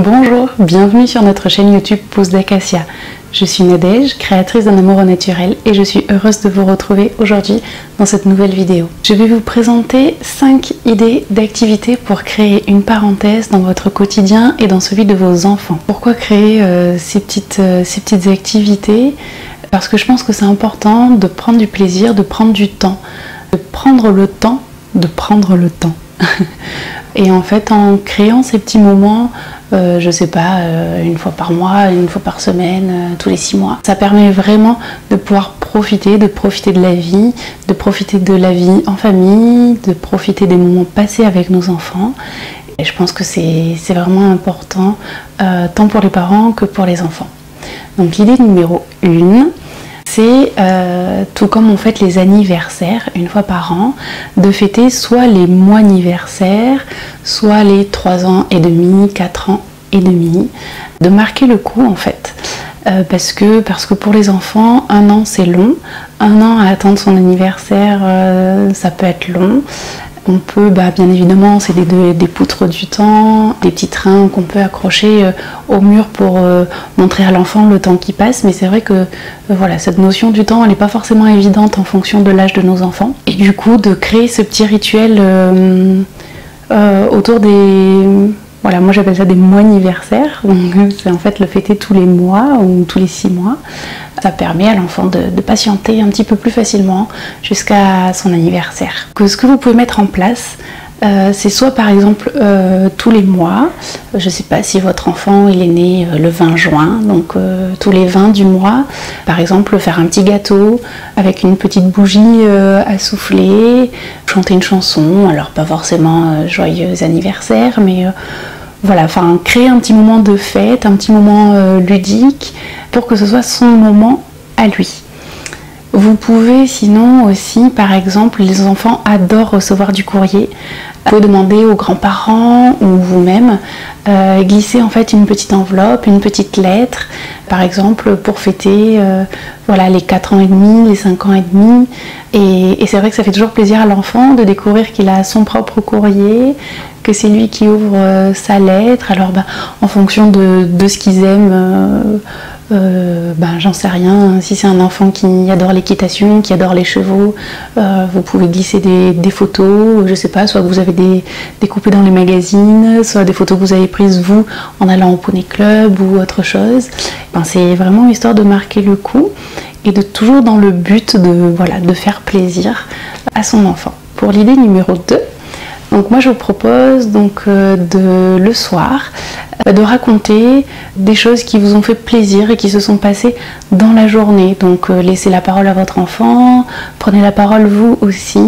Bonjour, bienvenue sur notre chaîne YouTube Pousse d'Acacia. Je suis Nadège, créatrice d'un amour au naturel et je suis heureuse de vous retrouver aujourd'hui dans cette nouvelle vidéo. Je vais vous présenter 5 idées d'activités pour créer une parenthèse dans votre quotidien et dans celui de vos enfants. Pourquoi créer ces petites activités? Parce que je pense que c'est important de prendre du plaisir, de prendre du temps, de prendre le temps. Et en fait, en créant ces petits moments, je sais pas, une fois par mois, une fois par semaine, tous les 6 mois, ça permet vraiment de pouvoir profiter de la vie, de profiter de la vie en famille, de profiter des moments passés avec nos enfants. Et je pense que c'est vraiment important, tant pour les parents que pour les enfants. Donc l'idée numéro 1, c'est, tout comme on fête les anniversaires une fois par an, de fêter soit les mois anniversaires, soit les 3 ans et demi, 4 ans et demi, de marquer le coup en fait. Parce que pour les enfants, 1 an c'est long, 1 an à attendre son anniversaire, ça peut être long. On peut bien évidemment, c'est des poutres du temps, des petits trains qu'on peut accrocher au mur pour montrer à l'enfant le temps qui passe, mais c'est vrai que voilà, cette notion du temps elle n'est pas forcément évidente en fonction de l'âge de nos enfants. Et du coup de créer ce petit rituel autour des... Voilà, moi j'appelle ça des mois anniversaires, donc c'est en fait le fêter tous les mois ou tous les 6 mois. Ça permet à l'enfant de patienter un petit peu plus facilement jusqu'à son anniversaire. Ce que vous pouvez mettre en place, c'est soit par exemple tous les mois, je ne sais pas si votre enfant il est né le 20 juin, donc tous les 20 du mois, par exemple faire un petit gâteau avec une petite bougie à souffler, chanter une chanson, alors pas forcément joyeux anniversaire, mais voilà, enfin créer un petit moment de fête, un petit moment ludique pour que ce soit son moment à lui. Vous pouvez sinon aussi, par exemple, les enfants adorent recevoir du courrier. Vous pouvez demander aux grands-parents ou vous-même, glisser en fait une petite enveloppe, une petite lettre, par exemple pour fêter voilà, les 4 ans et demi, les 5 ans et demi. Et c'est vrai que ça fait toujours plaisir à l'enfant de découvrir qu'il a son propre courrier, que c'est lui qui ouvre sa lettre. Alors en fonction de ce qu'ils aiment, j'en sais rien, si c'est un enfant qui adore l'équitation, qui adore les chevaux, vous pouvez glisser des photos, je sais pas, soit que vous avez découpées dans les magazines, soit des photos que vous avez prises vous en allant au poney club ou autre chose. C'est vraiment histoire de marquer le coup et de toujours dans le but de faire plaisir à son enfant. Pour l'idée numéro 2, donc moi je vous propose le soir de raconter des choses qui vous ont fait plaisir et qui se sont passées dans la journée. Donc laissez la parole à votre enfant, prenez la parole vous aussi,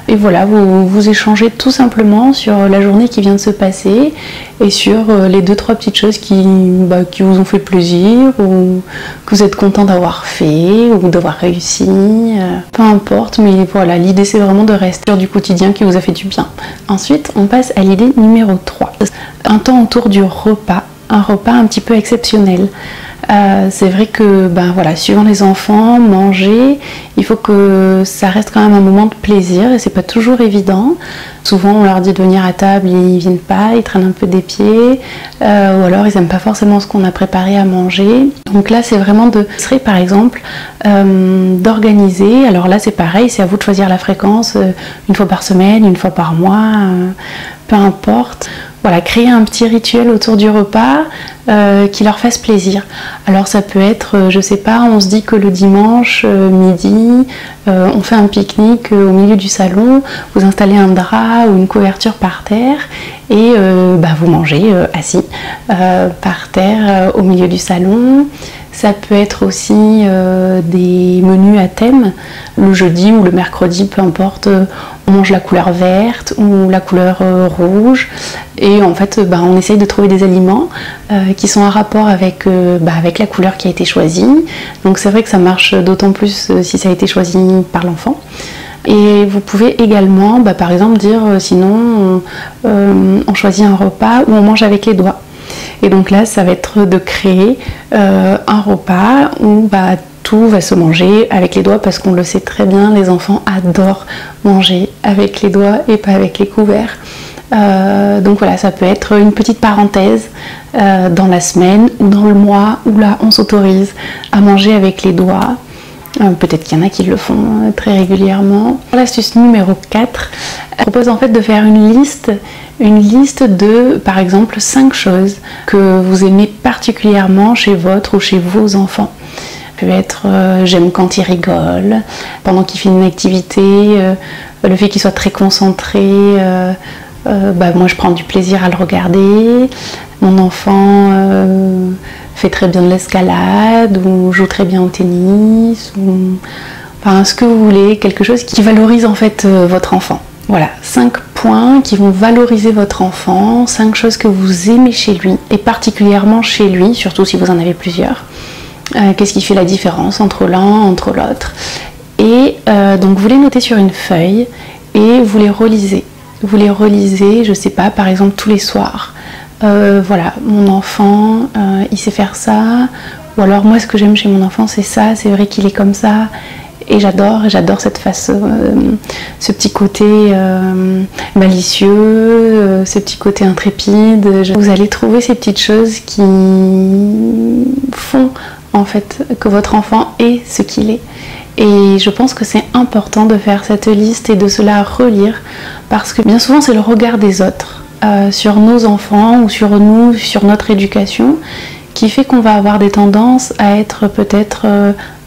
et voilà, vous échangez tout simplement sur la journée qui vient de se passer et sur les 2-3 petites choses qui vous ont fait plaisir ou que vous êtes content d'avoir fait ou d'avoir réussi, peu importe, mais voilà, l'idée c'est vraiment de rester sur du quotidien qui vous a fait du bien. Ensuite on passe à l'idée numéro 3, un temps autour du repas, un repas un petit peu exceptionnel. C'est vrai que voilà, suivant les enfants, manger, il faut que ça reste quand même un moment de plaisir et c'est pas toujours évident. Souvent on leur dit de venir à table, ils viennent pas, ils traînent un peu des pieds, ou alors ils aiment pas forcément ce qu'on a préparé à manger. Donc là c'est vraiment par exemple d'organiser, alors là c'est pareil, c'est à vous de choisir la fréquence, une fois par semaine, une fois par mois, peu importe. Voilà, créer un petit rituel autour du repas qui leur fasse plaisir. Alors ça peut être, je sais pas, on se dit que le dimanche midi, on fait un pique-nique au milieu du salon, vous installez un drap ou une couverture par terre et vous mangez assis par terre au milieu du salon. Ça peut être aussi des menus à thème, le jeudi ou le mercredi, peu importe, on mange la couleur verte ou la couleur rouge et en fait on essaye de trouver des aliments qui sont en rapport avec la couleur qui a été choisie. Donc c'est vrai que ça marche d'autant plus si ça a été choisi par l'enfant. Et vous pouvez également par exemple dire sinon on choisit un repas où on mange avec les doigts. Et donc là, ça va être de créer un repas où tout va se manger avec les doigts parce qu'on le sait très bien, les enfants adorent manger avec les doigts et pas avec les couverts. Donc voilà, ça peut être une petite parenthèse dans la semaine ou dans le mois où là on s'autorise à manger avec les doigts. Peut-être qu'il y en a qui le font très régulièrement. L'astuce numéro 4 propose en fait de faire une liste de, par exemple, 5 choses que vous aimez particulièrement chez votre ou chez vos enfants. Ça peut être j'aime quand il rigole, pendant qu'il fait une activité, le fait qu'il soit très concentré, moi je prends du plaisir à le regarder, mon enfant fait très bien de l'escalade ou joue très bien au tennis, ou enfin ce que vous voulez, quelque chose qui valorise en fait votre enfant. Voilà, 5 points qui vont valoriser votre enfant, 5 choses que vous aimez chez lui, et particulièrement chez lui, surtout si vous en avez plusieurs. Qu'est-ce qui fait la différence entre l'un, entre l'autre. Et donc vous les notez sur une feuille et vous les relisez. Vous les relisez, je sais pas, par exemple tous les soirs. Voilà, mon enfant, il sait faire ça. Ou alors moi ce que j'aime chez mon enfant c'est ça, c'est vrai qu'il est comme ça. Et j'adore cette face, ce petit côté malicieux, ce petit côté intrépide. Vous allez trouver ces petites choses qui font en fait que votre enfant est ce qu'il est. Et je pense que c'est important de faire cette liste et de se la relire parce que bien souvent c'est le regard des autres sur nos enfants ou sur nous, sur notre éducation qui fait qu'on va avoir des tendances à être peut-être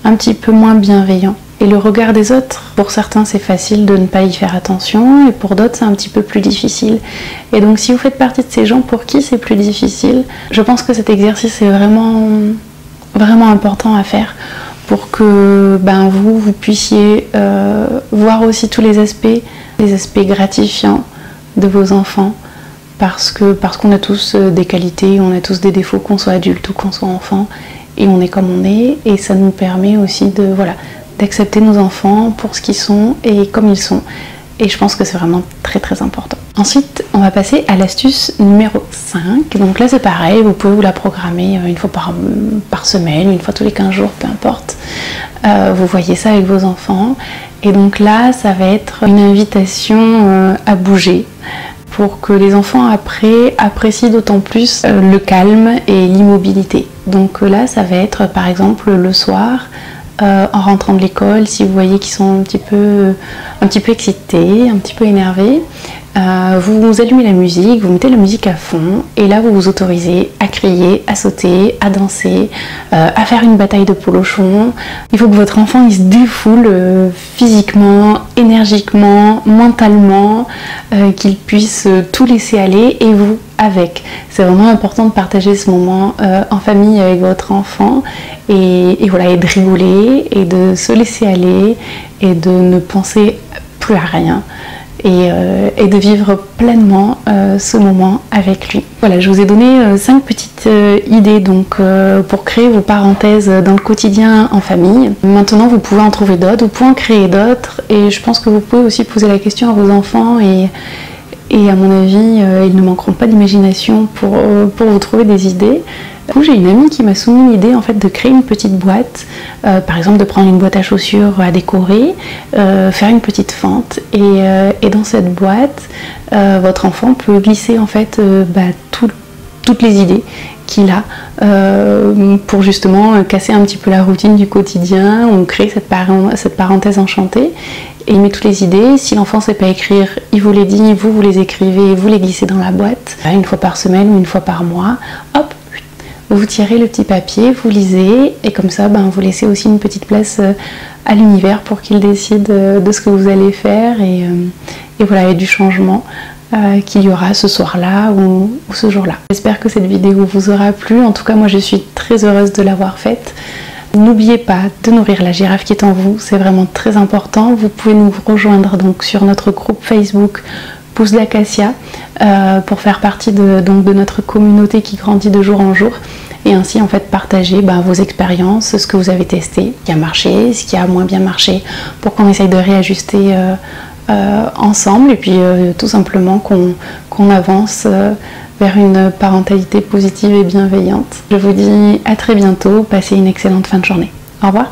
un petit peu moins bienveillant. Et le regard des autres, pour certains c'est facile de ne pas y faire attention et pour d'autres c'est un petit peu plus difficile. Et donc si vous faites partie de ces gens pour qui c'est plus difficile, je pense que cet exercice est vraiment important à faire pour que vous puissiez voir aussi tous les aspects gratifiants de vos enfants parce qu'on a tous des qualités, on a tous des défauts, qu'on soit adulte ou qu'on soit enfant et on est comme on est et ça nous permet aussi d'accepter nos enfants pour ce qu'ils sont et comme ils sont. Et je pense que c'est vraiment très très important. Ensuite, on va passer à l'astuce numéro 5. Donc là c'est pareil, vous pouvez vous la programmer une fois par semaine, une fois tous les 15 jours, peu importe. Vous voyez ça avec vos enfants. Et donc là, ça va être une invitation à bouger pour que les enfants après apprécient d'autant plus le calme et l'immobilité. Donc là, ça va être par exemple le soir, en rentrant de l'école, si vous voyez qu'ils sont un petit peu excités, un petit peu énervés, vous allumez la musique, vous mettez la musique à fond et là vous vous autorisez à crier, à sauter, à danser, à faire une bataille de polochon. Il faut que votre enfant il se défoule physiquement, énergiquement, mentalement, qu'il puisse tout laisser aller et vous avec. C'est vraiment important de partager ce moment en famille avec votre enfant et voilà, et de rigoler et de se laisser aller et de ne penser plus à rien. Et de vivre pleinement ce moment avec lui. Voilà, je vous ai donné 5 petites idées donc, pour créer vos parenthèses dans le quotidien en famille. Maintenant, vous pouvez en trouver d'autres, vous pouvez en créer d'autres et je pense que vous pouvez aussi poser la question à vos enfants et à mon avis, ils ne manqueront pas d'imagination pour vous trouver des idées. J'ai une amie qui m'a soumis l'idée en fait de créer une petite boîte, par exemple de prendre une boîte à chaussures à décorer, faire une petite fente et dans cette boîte, votre enfant peut glisser en fait toutes les idées qu'il a pour justement casser un petit peu la routine du quotidien ou créer cette parenthèse enchantée. Et il met toutes les idées. Si l'enfant ne sait pas écrire, il vous les dit, vous les écrivez, vous les glissez dans la boîte. Une fois par semaine ou une fois par mois, hop, vous tirez le petit papier, vous lisez et comme ça vous laissez aussi une petite place à l'univers pour qu'il décide de ce que vous allez faire et voilà, et du changement qu'il y aura ce soir-là ou ce jour-là. J'espère que cette vidéo vous aura plu. En tout cas, moi je suis très heureuse de l'avoir faite. N'oubliez pas de nourrir la girafe qui est en vous, c'est vraiment très important. Vous pouvez nous rejoindre donc sur notre groupe Facebook Pousse d'Acacia pour faire partie de notre communauté qui grandit de jour en jour et ainsi en fait partager vos expériences, ce que vous avez testé, ce qui a marché, ce qui a moins bien marché pour qu'on essaye de réajuster ensemble et puis tout simplement qu'on avance vers une parentalité positive et bienveillante. Je vous dis à très bientôt, passez une excellente fin de journée. Au revoir.